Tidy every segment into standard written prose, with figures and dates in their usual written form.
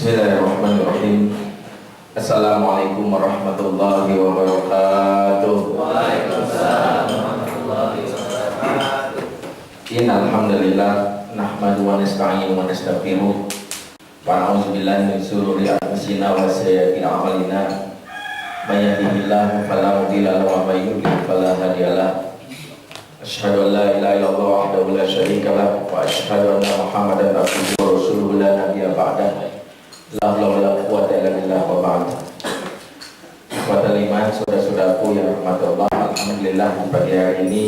Bismillahirrahmanirrahim. Assalamualaikum warahmatullahi wabarakatuh. Waalaikumsalam warahmatullahi wabarakatuh. Innalhamdulillah nahmadu wa nasta'inu wa nastaghfiruh wa na'udzu billahi min shururi anfusina wa sayyiati a'malina. May yahdihillahu fala mudilla lahu wa may yudlil fala hadiya lahu. Asyhadu an la ilaha illallah wahdahu la syarika lahu wa asyhadu anna Muhammadan abduhu wa rasuluhu la nabiyya ba'dahu. La haula wala quwwata illa billah wa ba'd. Ikhwatal iman, saudara-saudaraku yang rahmati Allah, alhamdulillah di pagi hari ini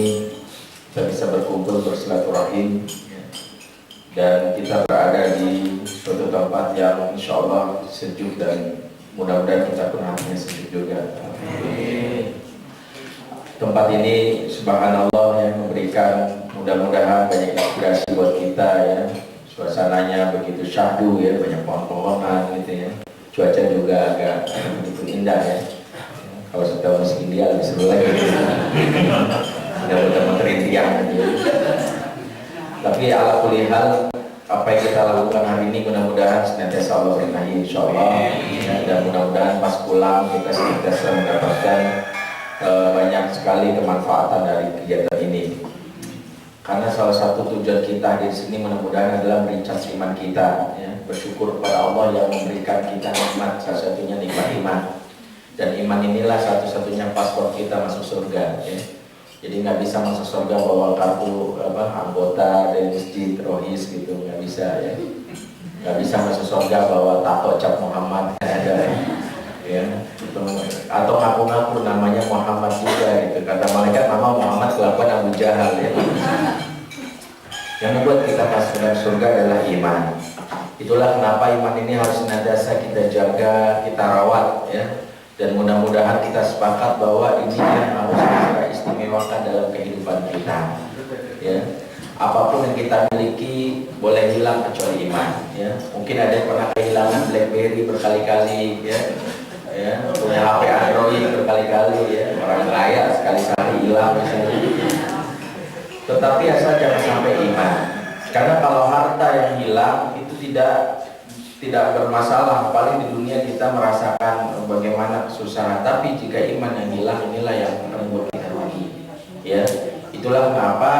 kita bisa berkumpul bersilaturahim dan kita berada di suatu tempat yang insya Allah sejuk dan mudah-mudahan kita pun hatinya sejuk juga. Tempat ini subhanallah yang memberikan mudah-mudahan banyak inspirasi buat kita ya. Suasananya begitu syahdu ya, banyak pohon-pohonan gitu ya. Cuaca juga agak begitu indah ya. Kalau sudah musim India lebih seru lagi. Tidak betul terintiang gitu. Tapi ala kulli hal, apa yang kita lakukan hari ini mudah-mudahan senantiasa Allah berkahi insyaallah ya, dan mudah-mudahan pas pulang kita senantiasa mendapatkan banyak sekali kemanfaatan dari kegiatan ini. Karena salah satu tujuan kita di sini mudah-mudahan adalah mericas iman kita, ya, bersyukur kepada Allah yang memberikan kita nikmat, salah satunya nikmat iman. Dan iman inilah satu-satunya paspor kita masuk surga. Ya. Jadi nggak bisa masuk surga bawa kartu anggota dari masjid rohis gitu, nggak bisa ya. Nggak bisa masuk surga bawa tato cap Muhammad ada. Ya, atau ngaku-ngaku namanya Muhammad juga gitu. Kata malaikat nama Muhammad kelakuan Abu Jahal ya. Yang membuat kita masuk dalam surga adalah iman. Itulah kenapa iman ini harus senantiasa kita jaga, kita rawat ya. Dan mudah-mudahan kita sepakat bahwa ini yang harus kita istimewakan dalam kehidupan kita. Ya. Apapun yang kita miliki boleh hilang kecuali iman ya. Mungkin ada yang pernah kehilangan BlackBerry berkali-kali ya. Ya, punya HP Android berkali-kali ya, orang kaya sekali-sekali hilang misalnya. Tetapi asal jangan sampai iman, karena kalau harta yang hilang itu tidak bermasalah, paling di dunia kita merasakan bagaimana kesusahan. Tapi jika iman yang hilang, inilah yang akan membuat kita rugi. Ya, itulah mengapa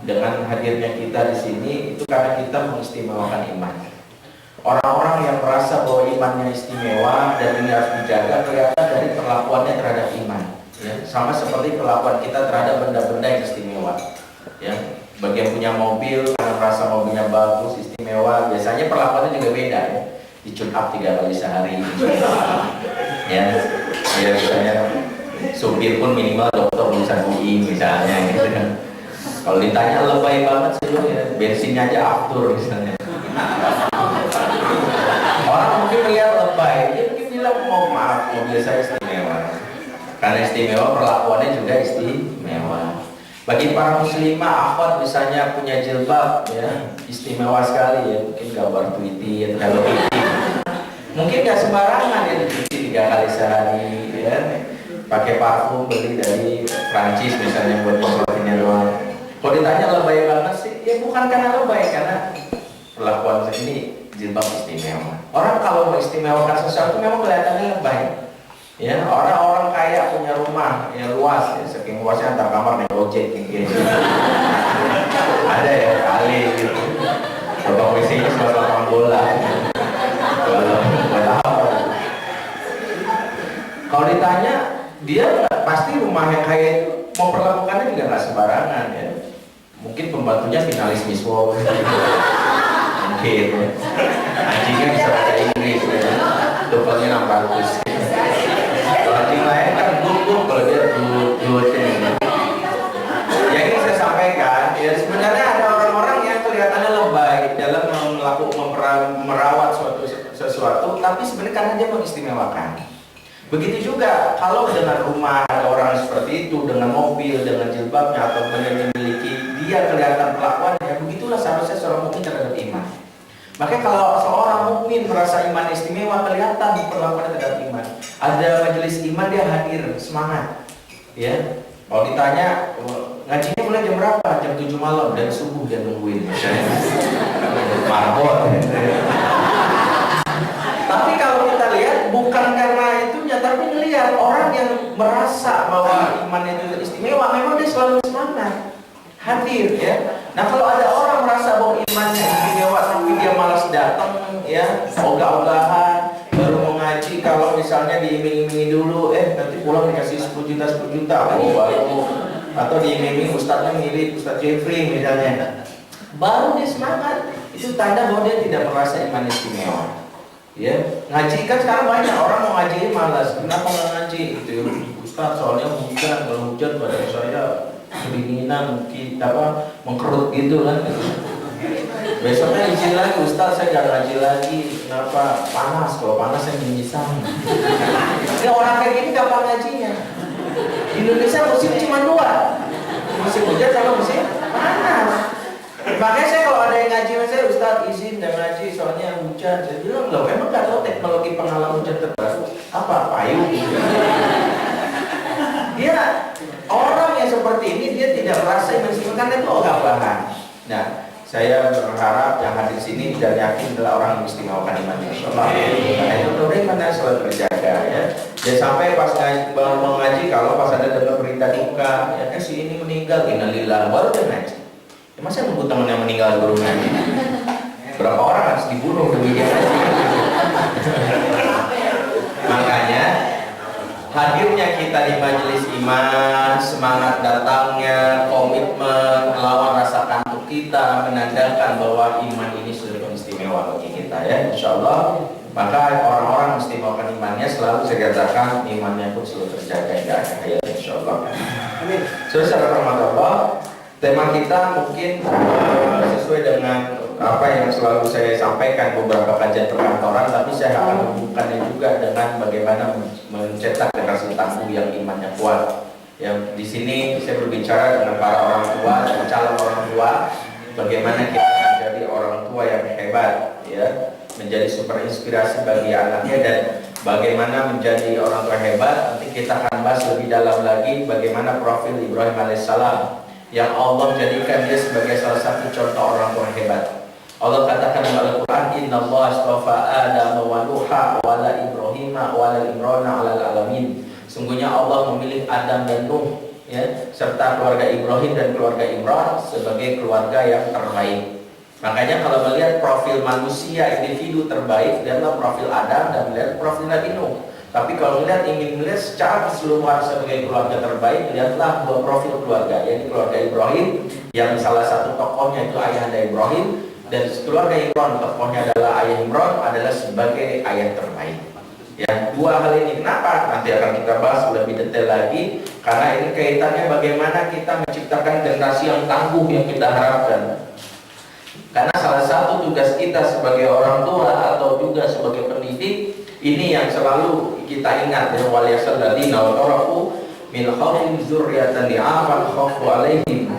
dengan hadirnya kita di sini itu karena kita mengistimewakan iman. Orang-orang yang merasa bahwa imannya istimewa dan ini harus dijaga kelihatan dari perlakuannya terhadap iman ya. Sama seperti perlakuan kita terhadap benda-benda yang istimewa ya. Bagi yang punya mobil karena merasa mobilnya bagus, istimewa, biasanya perlakuannya juga beda ya. Di tune up 3 kali sehari ya. Ya misalnya supir pun minimal dokter lulusan UI misalnya gitu kan. Kalau ditanya lebay banget sih ya, bensinnya aja aftur misalnya. Orang mungkin melihat lebay, dia mungkin bilang mau maaf, mobil saya istimewa. Karena istimewa, perlakuannya juga istimewa. Bagi para muslimah, akhwat misalnya punya jilbab, ya istimewa sekali ya. Mungkin gambar Tweety atau Hello Kitty. Mungkin nggak sembarangan ya dicuci 3 kali sehari, ya. Pakai parfum beli dari Prancis misalnya buat nyemprotinnya doang. Kalau ditanya lebay banget sih, ya bukan karena lebay, karena perlakuan ini jilbab istimewa. Orang kalau mengistimewakan sesuatu memang kelihatannya lebay. Ya, orang-orang kaya punya rumah yang luas, ya, saking luasnya antar kamar naik ojek gitu. Ada ya kali gitu. Bapak WC-nya sebuah lapangan bola. Kalau ditanya, dia pasti rumah yang kaya itu memperlakukannya juga nggak sembarangan ya. Mungkin pembantunya finalis Miss World. Mungkin ya. Anjingnya bisa bahasa Inggris ya. Totalnya 600. Kalau anjing lain kan gugup kalau dia duduk ya. Ya ini saya sampaikan ya, sebenarnya ada orang-orang yang kelihatannya lebay dalam merawat sesuatu, tapi sebenarnya karena dia mengistimewakan. Begitu juga kalau dengan rumah ada orang seperti itu, dengan mobil, dengan jilbabnya atau yang dimiliki, dia kelihatan perlakuannya. Begitulah seharusnya seorang mukmin terhadap iman. Makanya kalau seorang mukmin merasa iman istimewa, kelihatan perlakuannya terhadap iman. Ada majelis iman dia hadir, semangat. Ya, kalau ditanya ngajinya mulai jam berapa? Jam 7 malam dan subuh dia nungguin. Marbot. Tapi kalau kita lihat bukan karena itunya, tapi melihat orang yang merasa bahwa iman itu istimewa, memang dia selalu semangat hadir ya. Nah kalau ada orang merasa bahwa imannya istimewa tapi dia malas datang ya, ogah-ogahan, baru mau ngaji kalau misalnya diiming-imingi dulu, nanti pulang dikasih 10 juta baru, atau diiming-imingi ustadznya mirip Ustadz Jeffrey misalnya, baru dia semangat, itu tanda bahwa dia tidak merasa iman istimewa. Ya, ngaji kan sekarang banyak orang mau ngaji malas. Kenapa nggak ngaji? Itu Ustaz soalnya hujan, kalau hujan pada saya kedinginan, mengkerut gitu kan. Besoknya izin lagi, Ustaz saya nggak ngaji lagi. Kenapa? Panas. Kalau panas saya menyisam. Ini orang kayak gini kapan ngajinya? Di Indonesia musim cuma 2, musim hujan sama musim panas. Makanya saya kalau ada yang ngaji saya, Ustaz izin dan ngaji soalnya hujan. Saya bilang, loh emang gak tahu teknologi penghalang hujan terbaru apa? Payung. Dia orang yang seperti ini dia tidak merasa istimewa karena itu ogah-ogahan. Nah, saya berharap yang hadir sini dan yakin adalah orang yang istimewakan imannya. Insyaallah. Karena itu mudah-mudahan selalu terjaga ya. Jangan sampai pas mau ngaji kalau pas ada dengar berita duka, ya si ini meninggal, innalillahi baru dia ngaji. Ya, masa nunggu teman yang meninggal baru ngaji? Berapa orang harus dibunuh demi dia ngaji? Makanya hadirnya kita di majelis iman, semangat datangnya, komitmen, melawan rasa kantuk kita menandakan bahwa iman ini sudah istimewa bagi kita ya, insyaallah. Maka orang-orang mengistimewakan imannya selalu saya katakan imannya pun selalu terjaga hingga akhir hayat insyaallah. Amin. Saudara rahmatullah, tema kita mungkin sesuai dengan apa yang selalu saya sampaikan beberapa kajian perkantoran, tapi saya akan membukannya juga dengan bagaimana mencetak generasi tangguh yang imannya kuat. Yang di sini saya berbicara dengan para orang tua dan calon orang tua, bagaimana kita menjadi orang tua yang hebat, ya, menjadi super inspirasi bagi anaknya, dan bagaimana menjadi orang tua hebat. Nanti kita akan bahas lebih dalam lagi bagaimana profil Ibrahim alaihissalam yang Allah jadikan dia sebagai salah satu contoh orang tua hebat. Allah katakan dalam Al-Quran, Inna Allah astafa Adam wa Nuha wa la Ibrahim wa la Imrana ala alamin. Sungguhnya Allah memilih Adam dan Nuh, ya, serta keluarga Ibrahim dan keluarga Imran sebagai keluarga yang terbaik. Makanya kalau melihat profil manusia individu terbaik, lihatlah profil Adam dan melihat profil Nabi Nuh. Tapi kalau ingin melihat secara keseluruhan sebagai keluarga terbaik, lihatlah dua profil keluarga, yaitu keluarga Ibrahim yang salah satu tokohnya itu ayahanda Ibrahim, dan keluarga Imran tokohnya adalah ayah Imran, adalah sebagai ayah terbaik. Ya, dua hal ini kenapa? Nanti akan kita bahas lebih detail lagi, karena ini kaitannya bagaimana kita menciptakan generasi yang tangguh yang kita harapkan. Karena salah satu tugas kita sebagai orang tua atau juga sebagai pendidik, ini yang selalu kita ingat, ya, waliyasal ladina wa tarafu min khawfin dzurriatan li'afan khawfu alaihim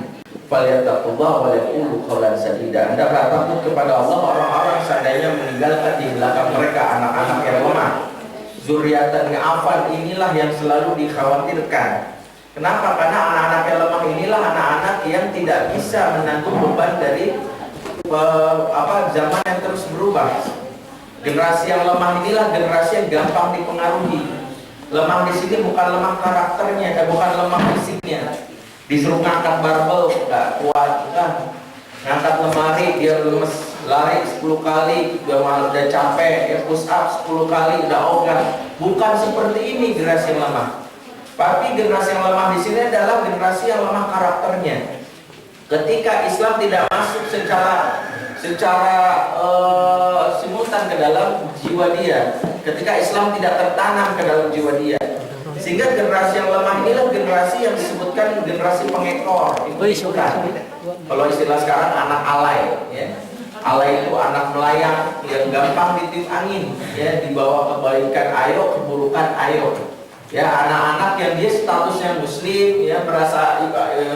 falyattaqullaha wa yaqulu qawlan sadida. Hendaklah takut kepada Allah orang-orang seandainya meninggalkan di belakang mereka anak-anak yang lemah. Dzurriatan li'afan inilah yang selalu dikhawatirkan. Kenapa? Karena anak-anak yang lemah inilah anak-anak yang tidak bisa menanggung beban dari zaman yang terus berubah. Generasi yang lemah inilah generasi yang gampang dipengaruhi. Lemah di sini bukan lemah karakternya, bukan lemah fisiknya. Disuruh ngangkat barbel nggak kuat, ngangkat lemari dia lemes, lari 10 kali udah capek, ya push up 10 kali udah ogah. Bukan seperti ini generasi yang lemah. Tapi generasi yang lemah di sini adalah generasi yang lemah karakternya. Ketika Islam tidak masuk secara simultan ke dalam jiwa dia, ketika Islam tidak tertanam ke dalam jiwa dia, sehingga generasi yang lemah inilah generasi yang disebutkan generasi pengekor. Itu bukan. Kalau istilah sekarang anak alay, ya. Alay itu anak melayang yang gampang ditiup angin, ya, dibawa kebaikan ayo, keburukan ayo. Ya, anak-anak yang dia statusnya muslim, ya, merasa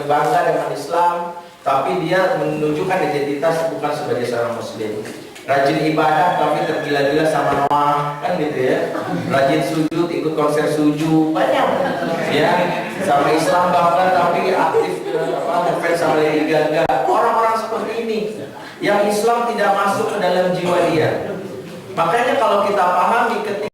bangga dengan Islam, tapi dia menunjukkan identitas bukan sebagai seorang muslim. Rajin ibadah tapi tergila-gila sama Noah, kan gitu ya. Rajin sujud, ikut konser sujud, banyak. Ya, sama Islam bahkan tapi aktif ngefans sama Lady Gaga. Orang-orang seperti ini yang Islam tidak masuk ke dalam jiwa dia. Makanya kalau kita pahami ketika